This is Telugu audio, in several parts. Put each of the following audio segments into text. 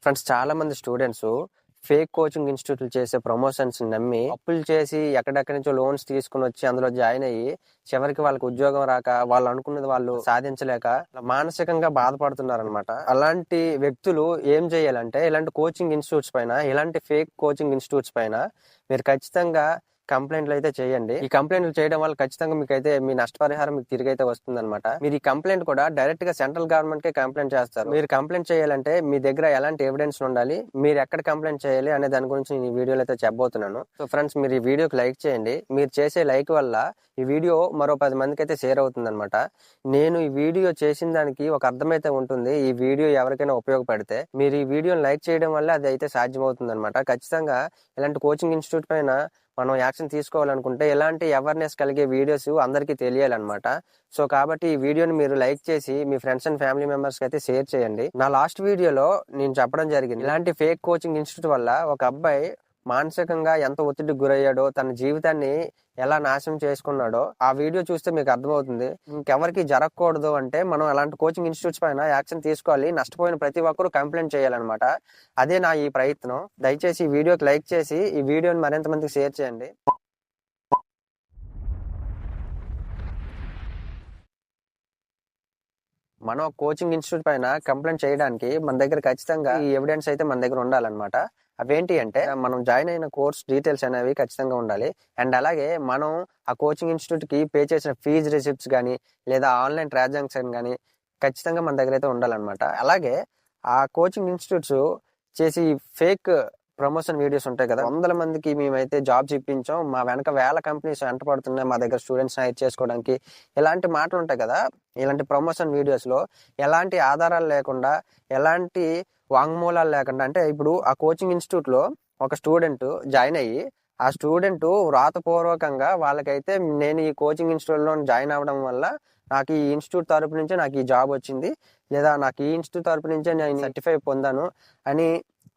ఫ్రెండ్స్, చాలా మంది స్టూడెంట్స్ ఫేక్ కోచింగ్ ఇన్స్టిట్యూట్లు చేసే ప్రమోషన్స్ నమ్మి అప్పులు చేసి ఎక్కడెక్కడి నుంచో లోన్స్ తీసుకుని వచ్చి అందులో జాయిన్ అయ్యి చివరికి వాళ్ళకి ఉద్యోగం రాక వాళ్ళు అనుకున్నది వాళ్ళు సాధించలేక మానసికంగా బాధపడుతున్నారు అనమాట. అలాంటి వ్యక్తులు ఏం చేయాలంటే ఇలాంటి కోచింగ్ ఇన్స్టిట్యూట్స్ పైన, ఇలాంటి ఫేక్ కోచింగ్ ఇన్స్టిట్యూట్స్ పైన మీరు ఖచ్చితంగా కంప్లైంట్లు అయితే చేయండి. ఈ కంప్లైంట్లు చేయడం వల్ల ఖచ్చితంగా మీకైతే మీ నష్టపరిహారం మీకు తిరిగి అయితే వస్తుంది అనమాట. మీరు ఈ కంప్లైంట్ కూడా డైరెక్ట్ గా సెంట్రల్ గవర్నమెంట్ కే కంప్లైంట్ చేస్తారు. మీరు కంప్లైంట్ చేయాలంటే మీ దగ్గర ఎలాంటి ఎవిడెన్స్ ఉండాలి, మీరు ఎక్కడ కంప్లైంట్ చేయాలి అనే దాని గురించి నేను ఈ వీడియోలో అయితే చెప్పబోతున్నాను. సో ఫ్రెండ్స్, మీరు ఈ వీడియోకి లైక్ చేయండి. మీరు చేసే లైక్ వల్ల ఈ వీడియో మరో 10 మందికి అయితే షేర్ అవుతుంది అనమాట. నేను ఈ వీడియో చేసిన దానికి ఒక అర్థమైతే ఉంటుంది. ఈ వీడియో ఎవరికైనా ఉపయోగపడితే మీరు ఈ వీడియోని లైక్ చేయడం వల్ల అది అయితే సాధ్యమవుతుంది అనమాట. ఖచ్చితంగా ఇలాంటి కోచింగ్ ఇన్స్టిట్యూట్ పైన మనం యాక్షన్ తీసుకోవాలనుకుంటే ఎలాంటి అవేర్నెస్ కలిగే వీడియోస్ అందరికీ తెలియాలన్నమాట. సో కాబట్టి ఈ వీడియోని మీరు లైక్ చేసి మీ ఫ్రెండ్స్ అండ్ ఫ్యామిలీ మెంబర్స్ కి అయితే షేర్ చేయండి. నా లాస్ట్ వీడియోలో నేను చెప్పడం జరిగింది, ఇలాంటి ఫేక్ కోచింగ్ ఇన్స్టిట్యూట్ వల్ల ఒక అబ్బాయి మానసికంగా ఎంత ఒత్తిడికి గురయ్యాడో, తన జీవితాన్ని ఎలా నాశనం చేసుకున్నాడో ఆ వీడియో చూస్తే మీకు అర్థమవుతుంది. ఇంకెవరికి జరగకూడదు అంటే మనం అలాంటి కోచింగ్ ఇన్స్టిట్యూట్స్ పైన యాక్షన్ తీసుకోవాలి. నష్టపోయిన ప్రతి ఒక్కరూ కంప్లైంట్ చేయాలన్నమాట. అదే నా ఈ ప్రయత్నం. దయచేసి ఈ వీడియోకి లైక్ చేసి ఈ వీడియోని మరింత మందికి షేర్ చేయండి. మనం కోచింగ్ ఇన్స్టిట్యూట్ పైన కంప్లైంట్ చేయడానికి మన దగ్గర ఖచ్చితంగా ఈ ఎవిడెన్స్ అయితే మన దగ్గర ఉండాలన్నమాట. అవేంటి అంటే మనం జాయిన్ అయిన కోర్స్ డీటెయిల్స్ అనేవి ఖచ్చితంగా ఉండాలి. అండ్ అలాగే మనం ఆ కోచింగ్ ఇన్స్టిట్యూట్ కి పే చేసిన ఫీజు రిసిప్ట్స్ కానీ లేదా ఆన్లైన్ ట్రాన్సాక్షన్ కానీ ఖచ్చితంగా మన దగ్గర అయితే ఉండాలన్నమాట. అలాగే ఆ కోచింగ్ ఇన్స్టిట్యూట్స్ చేసి ఫేక్ ప్రమోషన్ వీడియోస్ ఉంటాయి కదా, 100 మందికి మేమైతే జాబ్స్ ఇప్పించాం, మా వెనక వేల కంపెనీస్ వెంట పడుతున్నాయి మా దగ్గర స్టూడెంట్స్ హైర్ చేసుకోవడానికి, ఇలాంటి మాటలు ఉంటాయి కదా. ఇలాంటి ప్రమోషన్ వీడియోస్ లో ఎలాంటి ఆధారాలు లేకుండా, ఎలాంటి వాంగ్మూలాలు లేకుండా, అంటే ఇప్పుడు ఆ కోచింగ్ ఇన్స్టిట్యూట్ లో ఒక స్టూడెంట్ జాయిన్ అయ్యి ఆ స్టూడెంట్ వ్రాతపూర్వకంగా వాళ్ళకైతే నేను ఈ కోచింగ్ ఇన్స్టిట్యూట్ లో జాయిన్ అవ్వడం వల్ల నాకు ఈ ఇన్స్టిట్యూట్ తరపు నుంచే నాకు ఈ జాబ్ వచ్చింది, లేదా నాకు ఈ ఇన్స్టిట్యూట్ తరపు నుంచే నేను సర్టిఫై పొందాను అని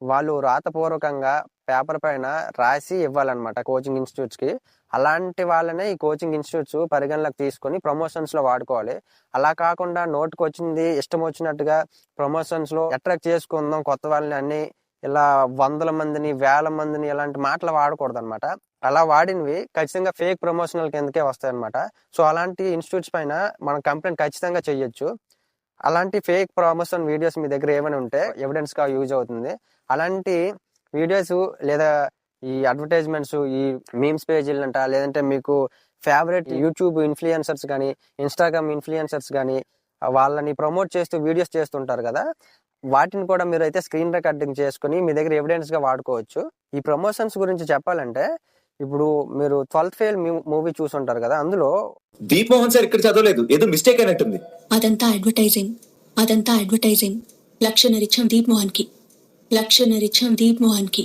వాళ్ళు రాతపూర్వకంగా పేపర్ పైన రాసి ఇవ్వాలన్నమాట కోచింగ్ ఇన్స్టిట్యూట్స్ కి. అలాంటి వాళ్ళనే ఈ కోచింగ్ ఇన్స్టిట్యూట్స్ పరిగణలోకి తీసుకొని ప్రమోషన్స్ లో వాడుకోవాలి. అలా కాకుండా నోటుకు వచ్చింది ఇష్టం వచ్చినట్టుగా ప్రమోషన్స్ లో అట్రాక్ట్ చేసుకుందాం కొత్త వాళ్ళని అన్ని ఇలా 100 మందిని 1000 మందిని ఇలాంటి మాటలు వాడకూడదు అనమాట. అలా వాడినవి ఖచ్చితంగా ఫేక్ ప్రమోషనల్ కిందకే వస్తాయి అనమాట. సో అలాంటి ఇన్స్టిట్యూట్స్ పైన మనం కంప్లైంట్ ఖచ్చితంగా చెయ్యొచ్చు. అలాంటి ఫేక్ ప్రమోషన్ వీడియోస్ మీ దగ్గర ఏమైనా ఉంటే ఎవిడెన్స్ గా యూజ్ అవుతుంది. అలాంటి వీడియోస్ లేదా ఈ అడ్వర్టైజ్మెంట్స్, ఈ మీమ్స్ పేజీలు అంట, లేదంటే మీకు ఫేవరెట్ యూట్యూబ్ ఇన్ఫ్లుయెన్సర్స్ కానీ, ఇన్స్టాగ్రామ్ ఇన్ఫ్లుయెన్సర్స్ కానీ వాళ్ళని ప్రమోట్ చేస్తూ వీడియోస్ చేస్తుంటారు కదా, వాటిని కూడా మీరు అయితే స్క్రీన్ రికార్డింగ్ చేసుకుని మీ దగ్గర ఎవిడెన్స్ గా వాడుకోవచ్చు. ఈ ప్రమోషన్స్ గురించి చెప్పాలంటే ఇప్పుడు మీరు 12th ఫెయిల్ మూవీ చూసుంటారు కదా, అందులో దీప్ మోహన్ సార్ ఇక్కడ చదవలేదు, ఏదో మిస్టేక్ అయినట్టుంది. అదంతా అడ్వర్టైజింగ్. లక్షన్నరిచ్చాం దీప్ మోహన్ కి.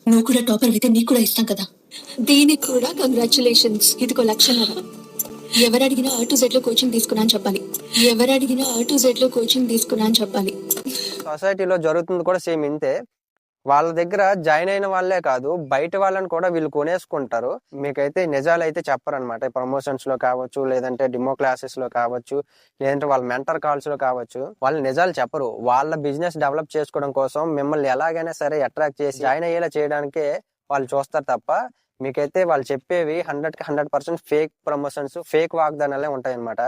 నువ్వు కూడా టాపర్ అయితే నీకు కూడా ఇస్తాం కదా. దీనికి కూడా కంగ్రాచులేషన్స్. ఇదిగో 1,00,000. ఎవరడిగినా A to Z లో కోచింగ్ తీసుకున్నా అని చెప్పాలి. సొసైటీలో జరుగుతుంది కూడా సేమ్ ఇంతే. వాళ్ళ దగ్గర జాయిన్ అయిన వాళ్ళే కాదు, బయట వాళ్ళని కూడా వీళ్ళు కొనేసుకుంటారు. మీకైతే నిజాలు అయితే చెప్పరనమాట. ప్రమోషన్స్ లో కావచ్చు, లేదంటే డిమో క్లాసెస్ లో కావచ్చు, లేదంటే వాళ్ళ మెంటర్ కాల్స్ లో కావచ్చు, వాళ్ళు నిజాలు చెప్పరు. వాళ్ళ బిజినెస్ డెవలప్ చేసుకోవడం కోసం మిమ్మల్ని ఎలాగైనా సరే అట్రాక్ట్ చేసి జాయిన్ అయ్యేలా చేయడానికే వాళ్ళు చూస్తారు తప్ప మీకైతే వాళ్ళు చెప్పేవి 100కి 100% ఫేక్ ప్రమోషన్స్, ఫేక్ వాగ్దానాలే ఉంటాయి అనమాట.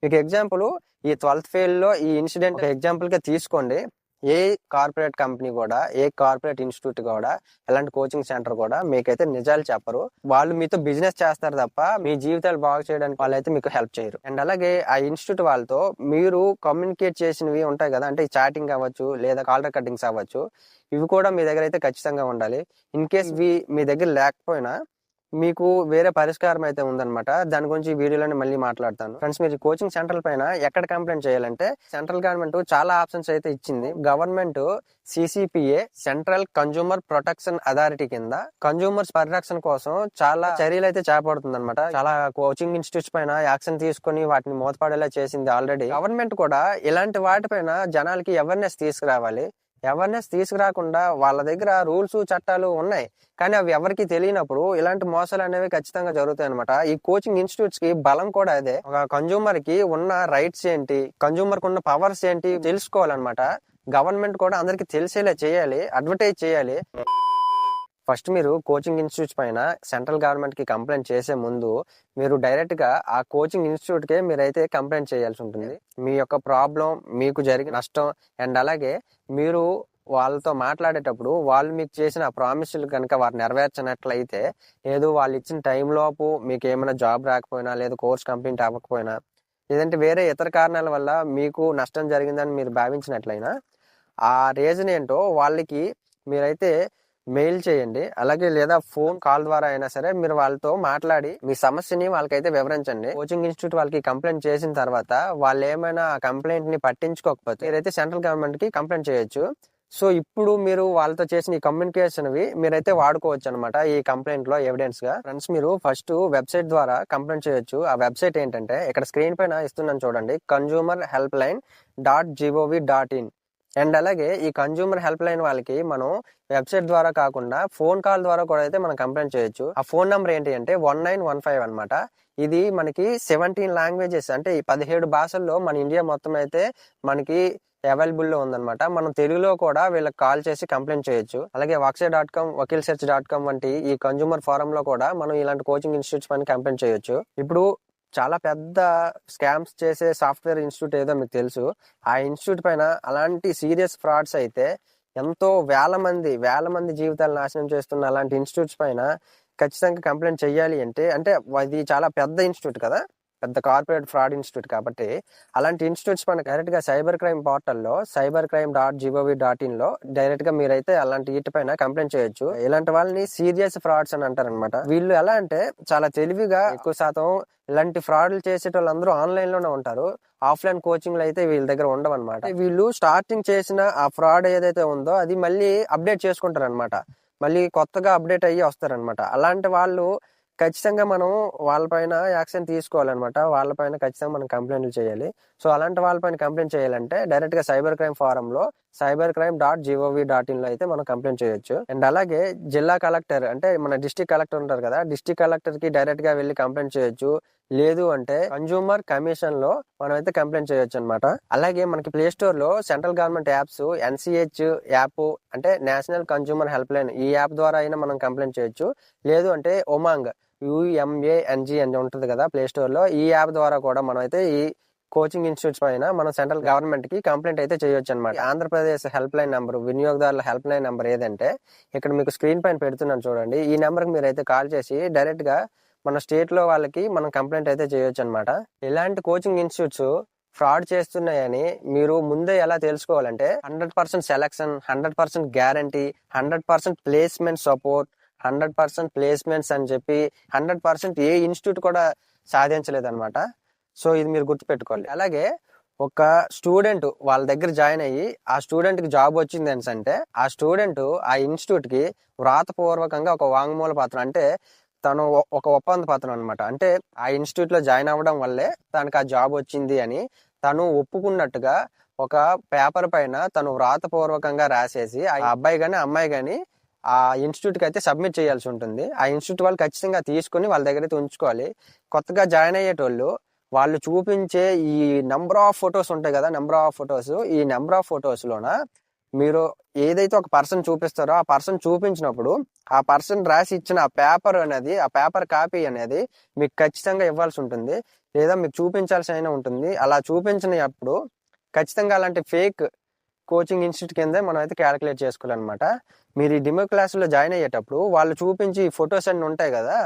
మీకు ఎగ్జాంపుల్ ఈ 12th ఫెయిల్ లో ఈ ఇన్సిడెంట్ ఎగ్జాంపుల్ గా తీసుకోండి. ఏ కార్పొరేట్ కంపెనీ కూడా, ఏ కార్పొరేట్ ఇన్స్టిట్యూట్ కూడా, ఎలాంటి కోచింగ్ సెంటర్ కూడా మీకైతే నిజాలు చెప్పరు. వాళ్ళు మీతో బిజినెస్ చేస్తారు తప్ప మీ జీవితాలు బాగు చేయడానికి వాళ్ళైతే మీకు హెల్ప్ చేయరు. అండ్ అలాగే ఆ ఇన్స్టిట్యూట్ వాళ్ళతో మీరు కమ్యూనికేట్ చేసినవి ఉంటాయి కదా, అంటే చాటింగ్ అవ్వచ్చు లేదా కాల్ రికార్డింగ్స్ అవ్వచ్చు, ఇవి కూడా మీ దగ్గర అయితే ఖచ్చితంగా ఉండాలి. ఇన్ కేస్ ఇవి మీ దగ్గర లేకపోయినా మీకు వేరే పరిష్కారం అయితే ఉందన్నమాట. దాని గురించి వీడియోలోనే మళ్ళీ మాట్లాడతాను. ఫ్రెండ్స్, మీరు కోచింగ్ సెంటర్ల పైన ఎక్కడ కంప్లైంట్ చేయాలంటే సెంట్రల్ గవర్నమెంట్ చాలా ఆప్షన్స్ అయితే ఇచ్చింది. Government CCPA, central consumer protection authority కింద కన్జ్యూమర్స్ పరిరక్షణ కోసం చాలా చర్యలు అయితే చేపడుతుంది అనమాట. చాలా కోచింగ్ ఇన్స్టిట్యూట్స్ పైన యాక్షన్ తీసుకుని వాటిని మూతపడేలా చేసింది ఆల్రెడీ. గవర్నమెంట్ కూడా ఇలాంటి వాటిపైన జనాలకి అవేర్నెస్ తీసుకురావాలి. అవేర్నెస్ తీసుకురాకుండా వాళ్ళ దగ్గర రూల్స్ చట్టాలు ఉన్నాయి, కానీ అవి ఎవరికి తెలియనప్పుడు ఇలాంటి మోసాలు అనేవి ఖచ్చితంగా జరుగుతాయి అనమాట. ఈ కోచింగ్ ఇన్స్టిట్యూట్స్ కి బలం కూడా అదే. ఒక కన్జ్యూమర్ కి ఉన్న రైట్స్ ఏంటి, కన్జ్యూమర్ కి ఉన్న పవర్స్ ఏంటి తెలుసుకోవాలన్నమాట. గవర్నమెంట్ కూడా అందరికి తెలిసేలా చేయాలి, అడ్వర్టైజ్ చేయాలి. ఫస్ట్ మీరు కోచింగ్ ఇన్స్టిట్యూట్స్ పైన సెంట్రల్ గవర్నమెంట్ కి కంప్లైంట్ చేసే ముందు మీరు డైరెక్ట్ గా ఆ కోచింగ్ ఇన్స్టిట్యూట్ కే మీరైతే కంప్లైంట్ చేయాల్సి ఉంటుంది. మీ యొక్క ప్రాబ్లం, మీకు జరిగిన నష్టం, అండ్ అలాగే మీరు వాళ్ళతో మాట్లాడేటప్పుడు వాళ్ళు మీకు చేసిన ప్రామిస్లు కనుక వారు నెరవేర్చినట్లయితే, లేదు వాళ్ళు ఇచ్చిన టైం లోపు మీకు ఏమైనా జాబ్ రాకపోయినా, లేదా కోర్స్ కంప్లీట్ అవ్వకపోయినా, లేదంటే వేరే ఇతర కారణాల వల్ల మీకు నష్టం జరిగిందని మీరు భావించినట్లయినా, ఆ రీజన్ ఏంటో వాళ్ళకి మీరైతే మెయిల్ చేయండి. అలాగే లేదా ఫోన్ కాల్ ద్వారా అయినా సరే మీరు వాళ్ళతో మాట్లాడి మీ సమస్యని వాళ్ళకైతే వివరించండి. కోచింగ్ ఇన్స్టిట్యూట్ వాళ్ళకి కంప్లైంట్ చేసిన తర్వాత వాళ్ళు ఏమైనా ఆ కంప్లైంట్ ని పట్టించుకోకపోతే మీరైతే సెంట్రల్ గవర్నమెంట్ కి కంప్లైంట్ చేయొచ్చు. సో ఇప్పుడు మీరు వాళ్ళతో చేసిన ఈ కమ్యూనికేషన్ మీరైతే వాడుకోవచ్చు అనమాట ఈ కంప్లైంట్ లో ఎవిడెన్స్ గా. ఫ్రెండ్స్, మీరు ఫస్ట్ వెబ్సైట్ ద్వారా కంప్లైంట్ చేయొచ్చు. ఆ వెబ్సైట్ ఏంటంటే ఇక్కడ స్క్రీన్ పైన ఇస్తున్నాను చూడండి, consumerhelpline.gov.in. అండ్ అలాగే ఈ కన్జ్యూమర్ హెల్ప్ లైన్ వాళ్ళకి మనం వెబ్సైట్ ద్వారా కాకుండా ఫోన్ కాల్ ద్వారా కూడా అయితే మనం కంప్లైంట్ చేయొచ్చు. ఆ ఫోన్ నంబర్ ఏంటి అంటే 1915 అనమాట. ఇది మనకి 17 లాంగ్వేజెస్ అంటే 17 భాషల్లో మన ఇండియా మొత్తం అయితే మనకి అవైలబుల్ లో ఉందన్నమాట. మనం తెలుగులో కూడా వీళ్ళకి కాల్ చేసి కంప్లైంట్ చేయొచ్చు. అలాగే Vakshay.com, wakilsearch.com వంటి ఈ కన్జ్యూమర్ ఫోరం లో కూడా మనం ఇలాంటి కోచింగ్ ఇన్స్టిట్యూట్స్ పైన కంప్లైంట్ చేయొచ్చు. ఇప్పుడు చాలా పెద్ద స్కామ్స్ చేసే సాఫ్ట్వేర్ ఇన్స్టిట్యూట్ ఏదో మీకు తెలుసు. ఆ ఇన్స్టిట్యూట్ పైన అలాంటి సీరియస్ ఫ్రాడ్స్ అయితే ఎంతో వేల మంది జీవితాలు నాశనం చేస్తున్న అలాంటి ఇన్స్టిట్యూట్స్ పైన ఖచ్చితంగా కంప్లైంట్ చెయ్యాలి. అంటే అది చాలా పెద్ద ఇన్స్టిట్యూట్ కదా, పెద్ద కార్పొరేట్ ఫ్రాడ్ ఇన్స్టిట్యూట్ కాబట్టి అలాంటి ఇన్స్టిట్యూట్స్ పైన డైరెక్ట్ గా సైబర్ క్రైమ్ పోర్టల్లో cybercrime.gov.in లో డైరెక్ట్ గా మీరైతే అలాంటి వీటి పైన కంప్లైంట్ చేయొచ్చు. ఇలాంటి వాళ్ళని సీరియస్ ఫ్రాడ్స్ అని అంటారనమాట. వీళ్ళు ఎలా అంటే చాలా తెలివిగా ఎక్కువ శాతం ఇలాంటి ఫ్రాడ్లు చేసేటోళ్ళందరూ ఆన్లైన్ లోనే ఉంటారు. ఆఫ్లైన్ కోచింగ్లు అయితే వీళ్ళ దగ్గర ఉండవన్నమాట. వీళ్ళు స్టార్టింగ్ చేసిన ఆ ఫ్రాడ్ ఏదైతే ఉందో అది మళ్ళీ అప్డేట్ చేసుకుంటారు అనమాట. మళ్ళీ కొత్తగా అప్డేట్ అయ్యి వస్తారనమాట. అలాంటి వాళ్ళు ఖచ్చితంగా మనం వాళ్ళపైన యాక్షన్ తీసుకోవాలన్నమాట. వాళ్ళపైన ఖచ్చితంగా మనం కంప్లైంట్లు చేయాలి. సో అలాంటి వాళ్ళపైన కంప్లైంట్ చేయాలంటే డైరెక్ట్ గా సైబర్ క్రైమ్ ఫోరంలో cybercrime.gov.in లో అయితే మనం కంప్లైంట్ చేయొచ్చు. అండ్ అలాగే జిల్లా కలెక్టర్ అంటే మన డిస్ట్రిక్ట్ కలెక్టర్ ఉంటారు కదా, డిస్ట్రిక్ట్ కలెక్టర్ కి డైరెక్ట్ గా వెళ్ళి కంప్లైంట్ చేయొచ్చు. లేదు అంటే కన్జ్యూమర్ కమిషన్ లో మనం అయితే కంప్లైంట్ చేయొచ్చు అనమాట. అలాగే మనకి ప్లే స్టోర్ లో central government apps NCH app అంటే నేషనల్ కన్జ్యూమర్ హెల్ప్ లైన్, ఈ యాప్ ద్వారా అయినా మనం కంప్లైంట్ చేయొచ్చు. లేదు అంటే ఉమాంగ్ UMANG అని ఉంటుంది కదా ప్లే స్టోర్ లో, ఈ యాప్ ద్వారా కూడా మనం అయితే ఈ కోచింగ్ ఇన్స్టిట్యూట్స్ పైన మనం సెంట్రల్ గవర్నమెంట్ కి కంప్లైంట్ అయితే చేయొచ్చు అనమాట. ఆంధ్రప్రదేశ్ హెల్ప్ లైన్ నంబర్, వినియోగదారుల హెల్ప్ లైన్ నంబర్ ఏదంటే ఇక్కడ మీకు స్క్రీన్ పైన పెడుతున్నాను చూడండి. ఈ నెంబర్ కి మీరు అయితే కాల్ చేసి డైరెక్ట్ గా మన స్టేట్ లో వాళ్ళకి మనం కంప్లైంట్ అయితే చేయొచ్చు అనమాట. ఇలాంటి కోచింగ్ ఇన్స్టిట్యూట్స్ ఫ్రాడ్ చేస్తున్నాయని మీరు ముందే ఎలా తెలుసుకోవాలంటే 100% selection, 100% guarantee, 100% placement support, 100% placements అని చెప్పి 100% ఏ ఇన్స్టిట్యూట్ కూడా సాధించలేదన్నమాట. సో ఇది మీరు గుర్తుపెట్టుకోవాలి. అలాగే ఒక స్టూడెంట్ వాళ్ళ దగ్గర జాయిన్ అయ్యి ఆ స్టూడెంట్ కి జాబ్ వచ్చింది అంటే ఆ స్టూడెంట్ ఆ ఇన్స్టిట్యూట్ కి వ్రాతపూర్వకంగా ఒక వాంగ్మూల పత్రం అంటే తను ఒక ఒప్పంద పత్రం అనమాట. అంటే ఆ ఇన్స్టిట్యూట్ లో జాయిన్ అవ్వడం వల్లే తనకు ఆ జాబ్ వచ్చింది అని తను ఒప్పుకున్నట్టుగా ఒక పేపర్ పైన తను వ్రాతపూర్వకంగా రాసేసి ఆ అబ్బాయి గాని అమ్మాయి గాని ఆ ఇన్స్టిట్యూట్ కి అయితే సబ్మిట్ చేయాల్సి ఉంటుంది. ఆ ఇన్స్టిట్యూట్ వాళ్ళు ఖచ్చితంగా తీసుకుని వాళ్ళ దగ్గర అయితే ఉంచుకోవాలి. కొత్తగా జాయిన్ అయ్యేటోళ్ళు వాళ్ళు చూపించే ఈ నెంబర్ ఆఫ్ ఫొటోస్ ఉంటాయి కదా, ఈ నెంబర్ ఆఫ్ ఫొటోస్ లోన మీరు ఏదైతే ఒక పర్సన్ చూపిస్తారో ఆ పర్సన్ చూపించినప్పుడు ఆ పర్సన్ రాసి ఇచ్చిన ఆ పేపర్ అనేది, ఆ పేపర్ కాపీ అనేది మీకు ఖచ్చితంగా ఇవ్వాల్సి ఉంటుంది, లేదా మీకు చూపించాల్సి అయినా ఉంటుంది. అలా చూపించినప్పుడు ఖచ్చితంగా అలాంటి ఫేక్ కోచింగ్ ఇన్స్టిట్యూట్ కింద మనం అయితే క్యాలిక్యులేట్ చేసుకోవాలన్నమాట. మీరు ఈ డిమో క్లాసులో జాయిన్ అయ్యేటప్పుడు వాళ్ళు చూపించి ఫొటోస్ అన్ని ఉంటాయి కదా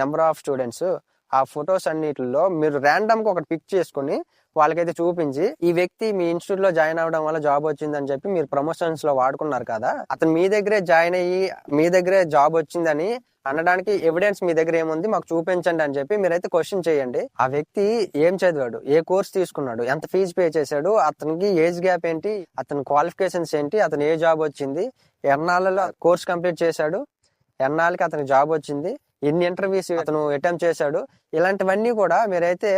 నెంబర్ ఆఫ్ స్టూడెంట్స్, ఆ ఫొటోస్ అన్నిటిలో మీరు ర్యాండమ్ గా ఒకటి పిక్ చేసుకుని వాళ్ళకైతే చూపించి ఈ వ్యక్తి మీ ఇన్స్టిట్యూట్ లో జాయిన్ అవ్వడం వల్ల జాబ్ వచ్చిందని చెప్పి మీరు ప్రమోషన్స్ లో వాడుకున్నారు కదా, అతను మీ దగ్గరే జాయిన్ అయ్యి మీ దగ్గరే జాబ్ వచ్చిందని అనడానికి ఎవిడెన్స్ మీ దగ్గర ఏముంది మాకు చూపించండి అని చెప్పి మీరైతే క్వశ్చన్ చేయండి. ఆ వ్యక్తి ఏం చదివాడు, ఏ కోర్స్ తీసుకున్నాడు, ఎంత ఫీజు పే చేశాడు, అతనికి ఏజ్ గ్యాప్ ఏంటి, అతని క్వాలిఫికేషన్స్ ఏంటి, అతను ఏ జాబ్ వచ్చింది, ఎన్నాళ్ళలో కోర్స్ కంప్లీట్ చేశాడు, ఎన్నాళ్ళకి అతనికి జాబ్ వచ్చింది, ఎన్ని ఇంటర్వ్యూస్ అతను అటెంప్ట్ చేశాడు, ఇలాంటివన్నీ కూడా మీరైతే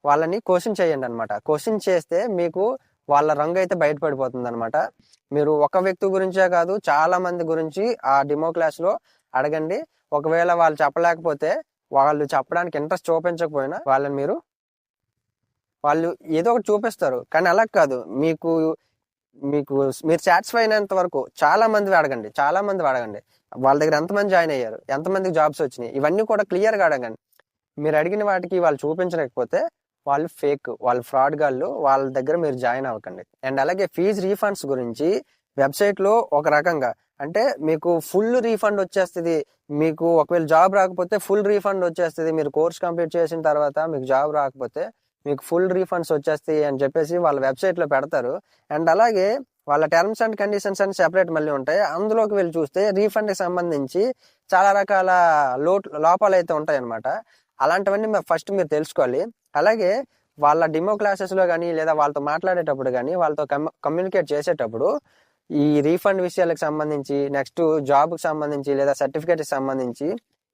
వాళ్ళని క్వశ్చన్ చేయండి అనమాట. క్వశ్చన్ చేస్తే మీకు వాళ్ళ రంగు అయితే బయటపడిపోతుంది అనమాట. మీరు ఒక వ్యక్తి గురించే కాదు చాలా మంది గురించి ఆ డిమో క్లాస్ లో అడగండి. ఒకవేళ వాళ్ళు చెప్పలేకపోతే, వాళ్ళు చెప్పడానికి ఇంట్రెస్ట్ చూపించకపోయినా వాళ్ళు ఏదో ఒకటి చూపిస్తారు. కానీ అలా కాదు, మీకు మీకు మీరు సాటిస్ఫై అయినంత వరకు చాలా మంది అడగండి వాళ్ళ దగ్గర ఎంతమంది జాయిన్ అయ్యారు, ఎంతమందికి జాబ్స్ వచ్చినాయి, ఇవన్నీ కూడా క్లియర్గా అడగండి. మీరు అడిగిన వాటికి వాళ్ళు చూపించలేకపోతే వాళ్ళు ఫేక్, వాళ్ళు ఫ్రాడ్ గాళ్ళు, వాళ్ళ దగ్గర మీరు జాయిన్ అవ్వకండి. అండ్ అలాగే ఫీజు రీఫండ్స్ గురించి వెబ్సైట్లో ఒక రకంగా అంటే మీకు ఫుల్ రీఫండ్ వచ్చేస్తుంది, మీకు ఒకవేళ జాబ్ రాకపోతే ఫుల్ రీఫండ్ వచ్చేస్తుంది, మీరు కోర్స్ కంప్లీట్ చేసిన తర్వాత మీకు జాబ్ రాకపోతే మీకు ఫుల్ రీఫండ్స్ వచ్చేస్తాయి అని చెప్పేసి వాళ్ళ వెబ్సైట్లో పెడతారు. అండ్ అలాగే వాళ్ళ టర్మ్స్ అండ్ కండిషన్స్ అని సెపరేట్ మళ్ళీ ఉంటాయి. అందులోకి వెళ్ళి చూస్తే రీఫండ్కి సంబంధించి చాలా రకాల లోపాలు అయితే ఉంటాయి అన్నమాట. అలాంటివన్నీ ఫస్ట్ మీరు తెలుసుకోవాలి. అలాగే వాళ్ళ డెమో క్లాసెస్లో కానీ లేదా వాళ్ళతో మాట్లాడేటప్పుడు కానీ వాళ్ళతో కమ్యూనికేట్ చేసేటప్పుడు ఈ రీఫండ్ విషయాలకు సంబంధించి, నెక్స్ట్ జాబ్కి సంబంధించి లేదా సర్టిఫికేట్కి సంబంధించి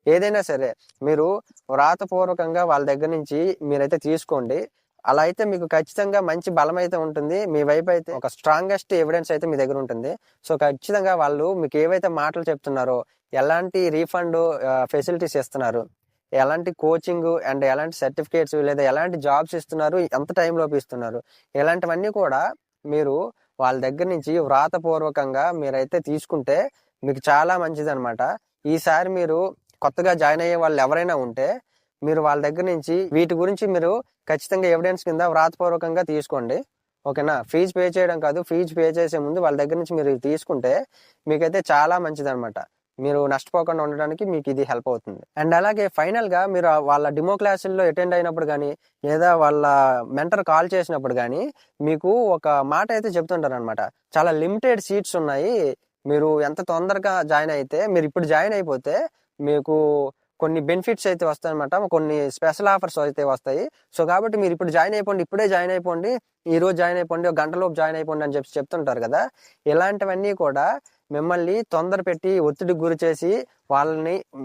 ఏదైనా సరే మీరు వ్రాతపూర్వకంగా వాళ్ళ దగ్గర నుంచి మీరైతే తీసుకోండి. అలా అయితే మీకు ఖచ్చితంగా మంచి బలం అయితే ఉంటుంది, మీ వైపు అయితే ఒక స్ట్రాంగెస్ట్ ఎవిడెన్స్ అయితే మీ దగ్గర ఉంటుంది. సో ఖచ్చితంగా వాళ్ళు మీకు ఏవైతే మాటలు చెప్తున్నారో, ఎలాంటి రీఫండ్ ఫెసిలిటీస్ ఇస్తున్నారు, ఎలాంటి కోచింగ్ అండ్ ఎలాంటి సర్టిఫికేట్స్ లేదా ఎలాంటి జాబ్స్ ఇస్తున్నారు, ఎంత టైంలోపు ఇస్తున్నారు, ఇలాంటివన్నీ కూడా మీరు వాళ్ళ దగ్గర నుంచి వ్రాతపూర్వకంగా మీరైతే తీసుకుంటే మీకు చాలా మంచిది అనమాట. ఈసారి మీరు కొత్తగా జాయిన్ అయ్యే వాళ్ళు ఎవరైనా ఉంటే మీరు వాళ్ళ దగ్గర నుంచి వీటి గురించి మీరు ఖచ్చితంగా ఎవిడెన్స్ కింద వ్రాతపూర్వకంగా తీసుకోండి. ఓకేనా? ఫీజు పే చేయడం కాదు, ఫీజు పే చేసే ముందు వాళ్ళ దగ్గర నుంచి మీరు తీసుకుంటే మీకైతే చాలా మంచిది అనమాట. మీరు నష్టపోకుండా ఉండడానికి మీకు ఇది హెల్ప్ అవుతుంది. అండ్ అలాగే ఫైనల్ గా మీరు వాళ్ళ డెమో క్లాసుల్లో అటెండ్ అయినప్పుడు కానీ లేదా వాళ్ళ మెంటర్ కాల్ చేసినప్పుడు కానీ మీకు ఒక మాట అయితే చెప్తుంటారు అనమాట, చాలా లిమిటెడ్ సీట్స్ ఉన్నాయి, మీరు ఎంత తొందరగా జాయిన్ అయితే, మీరు ఇప్పుడు జాయిన్ అయిపోతే మీకు కొన్ని బెనిఫిట్స్ అయితే వస్తాయి అనమాట, కొన్ని స్పెషల్ ఆఫర్స్ అయితే వస్తాయి. సో కాబట్టి మీరు ఇప్పుడు జాయిన్ అయిపోండి, ఇప్పుడే జాయిన్ అయిపోండి, ఈ రోజు జాయిన్ అయిపోండి, ఒక గంటలోపు జాయిన్ అయిపోండి అని చెప్తుంటారు కదా. ఇలాంటివన్నీ కూడా మిమ్మల్ని తొందర పెట్టి ఒత్తిడికి గురి చేసి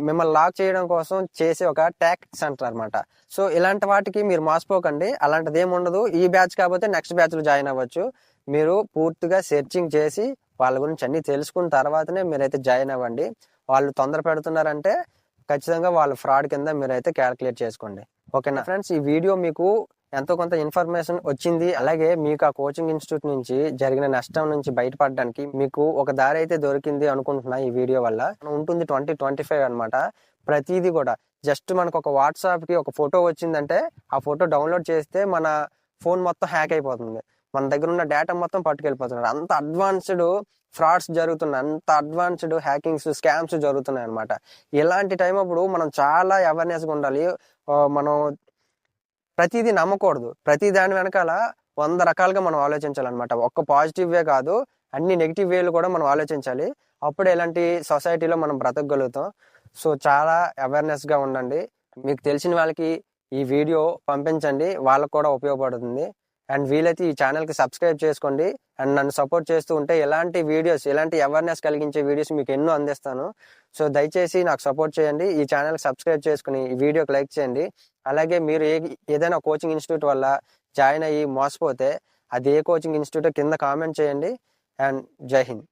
మిమ్మల్ని లాక్ చేయడం కోసం చేసే ఒక టాక్టిక్స్ అంటారు అనమాట. సో ఇలాంటి వాటికి మీరు మోసపోకండి, అలాంటిది ఏమి ఉండదు. ఈ బ్యాచ్ కాకపోతే నెక్స్ట్ బ్యాచ్ లో జాయిన్ అవ్వచ్చు. మీరు పూర్తిగా సెర్చింగ్ చేసి వాళ్ళ గురించి అన్ని తెలుసుకున్న తర్వాతనే మీరైతే జాయిన్ అవ్వండి. వాళ్ళు తొందర పెడుతున్నారంటే ఖచ్చితంగా వాళ్ళు ఫ్రాడ్ కింద మీరైతే క్యాల్కులేట్ చేసుకోండి. ఓకేనా ఫ్రెండ్స్, ఈ వీడియో మీకు ఎంతో కొంత ఇన్ఫర్మేషన్ వచ్చింది. అలాగే మీకు ఆ కోచింగ్ ఇన్స్టిట్యూట్ నుంచి జరిగిన నష్టం నుంచి బయటపడడానికి మీకు ఒక దారి అయితే దొరికింది అనుకుంటున్నా. ఈ వీడియో వల్ల ఉంటుంది 2025 అనమాట. ప్రతిదీ కూడా జస్ట్ మనకు ఒక వాట్సాప్ కి ఒక ఫోటో వచ్చిందంటే ఆ ఫోటో డౌన్లోడ్ చేస్తే మన ఫోన్ మొత్తం హ్యాక్ అయిపోతుంది, మన దగ్గర ఉన్న డేటా మొత్తం పట్టుకెళ్ళిపోతున్నారు. అంత అడ్వాన్స్డ్ ఫ్రాడ్స్ జరుగుతున్నాయి, అంత అడ్వాన్స్డ్ హ్యాకింగ్స్, స్కామ్స్ జరుగుతున్నాయి అనమాట. ఇలాంటి టైం అప్పుడు మనం చాలా అవేర్నెస్గా ఉండాలి. మనం ప్రతిదీ నమ్మకూడదు, ప్రతి దాని వెనకాల 100 రకాలుగా మనం ఆలోచించాలన్నమాట. ఒక్క పాజిటివ్ వే కాదు, అన్ని నెగిటివ్ వేలు కూడా మనం ఆలోచించాలి. అప్పుడు ఎలాంటి సొసైటీలో మనం బ్రతకగలుగుతాం. సో చాలా అవేర్నెస్గా ఉండండి. మీకు తెలిసిన వాళ్ళకి ఈ వీడియో పంపించండి, వాళ్ళకు కూడా ఉపయోగపడుతుంది. అండ్ వీలైతే ఈ ఛానల్కి సబ్స్క్రైబ్ చేసుకోండి. అండ్ నన్ను సపోర్ట్ చేస్తూ ఉంటే ఎలాంటి వీడియోస్, ఎలాంటి అవేర్నెస్ కలిగించే వీడియోస్ మీకు ఎన్నో అందిస్తాను. సో దయచేసి నాకు సపోర్ట్ చేయండి, ఈ ఛానల్కి సబ్స్క్రైబ్ చేసుకుని ఈ వీడియోకి లైక్ చేయండి. అలాగే మీరు ఏదైనా కోచింగ్ ఇన్స్టిట్యూట్ వల్ల జాయిన్ అయ్యి మోసపోతే అది ఏ కోచింగ్ ఇన్స్టిట్యూట్ కింద కామెంట్ చేయండి. అండ్ జై హింద్.